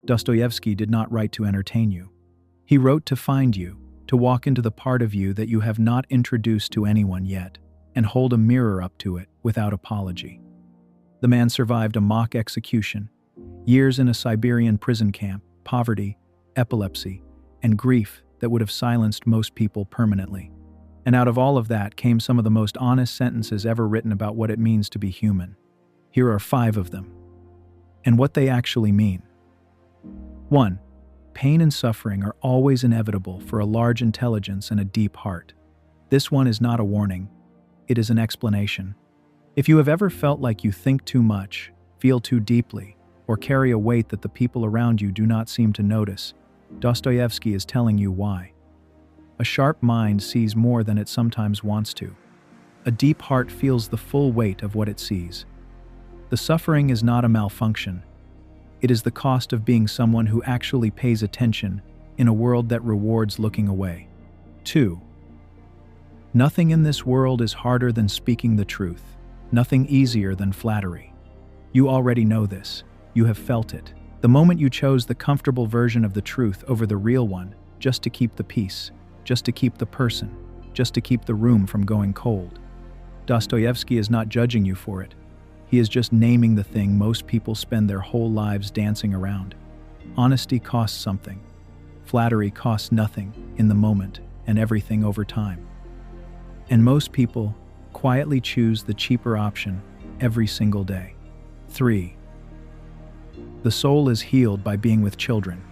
Dostoevsky did not write to entertain you. He wrote to find you, to walk into the part of you that you have not introduced to anyone yet, and hold a mirror up to it without apology. The man survived a mock execution, years in a Siberian prison camp, poverty, epilepsy, and grief that would have silenced most people permanently. And out of all of that came some of the most honest sentences ever written about what it means to be human. Here are 5 of them, and what they actually mean. 1. Pain and suffering are always inevitable for a large intelligence and a deep heart. This one is not a warning, it is an explanation. If you have ever felt like you think too much, feel too deeply, or carry a weight that the people around you do not seem to notice, Dostoevsky is telling you why. A sharp mind sees more than it sometimes wants to. A deep heart feels the full weight of what it sees. The suffering is not a malfunction. It is the cost of being someone who actually pays attention in a world that rewards looking away. 2. Nothing in this world is harder than speaking the truth. Nothing easier than flattery. You already know this. You have felt it. The moment you chose the comfortable version of the truth over the real one, just to keep the peace, just to keep the person, just to keep the room from going cold. Dostoevsky is not judging you for it. He is just naming the thing most people spend their whole lives dancing around. Honesty costs something. Flattery costs nothing in the moment and everything over time. And most people quietly choose the cheaper option every single day. 3. The soul is healed by being with children.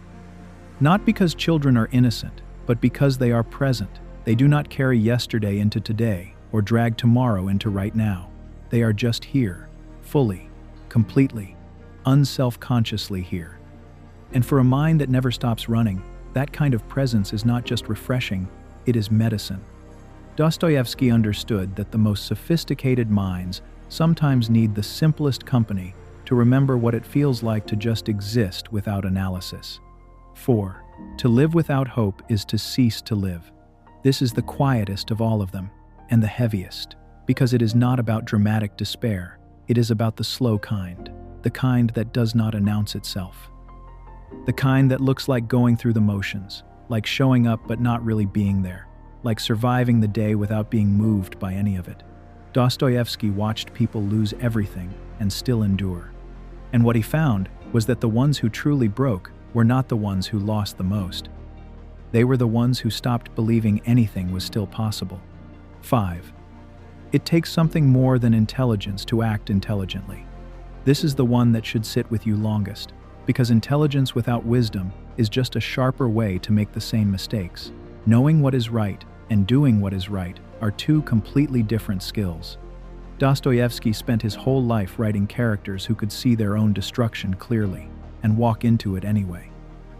Not because children are innocent, but because they are present. They do not carry yesterday into today or drag tomorrow into right now. They are just here, fully, completely, unself-consciously here. And for a mind that never stops running, that kind of presence is not just refreshing, it is medicine. Dostoevsky understood that the most sophisticated minds sometimes need the simplest company to remember what it feels like to just exist without analysis. 4. To live without hope is to cease to live. This is the quietest of all of them, and the heaviest, because it is not about dramatic despair. It is about the slow kind, the kind that does not announce itself. The kind that looks like going through the motions, like showing up but not really being there, like surviving the day without being moved by any of it. Dostoevsky watched people lose everything and still endure. And what he found was that the ones who truly broke were not the ones who lost the most. They were the ones who stopped believing anything was still possible. 5. It takes something more than intelligence to act intelligently. This is the one that should sit with you longest, because intelligence without wisdom is just a sharper way to make the same mistakes. Knowing what is right and doing what is right are 2 completely different skills. Dostoevsky spent his whole life writing characters who could see their own destruction clearly and walk into it anyway.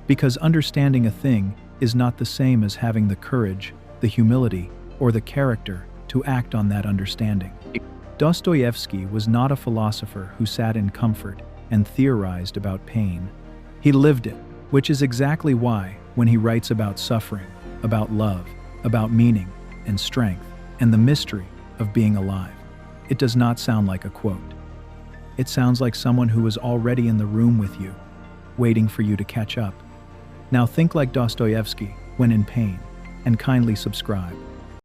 Because understanding a thing is not the same as having the courage, the humility, or the character to act on that understanding. Dostoevsky was not a philosopher who sat in comfort and theorized about pain. He lived it, which is exactly why, when he writes about suffering, about love, about meaning and strength, and the mystery of being alive, it does not sound like a quote. It sounds like someone who was already in the room with you, waiting for you to catch up. Now think like Dostoevsky when in pain, and kindly subscribe.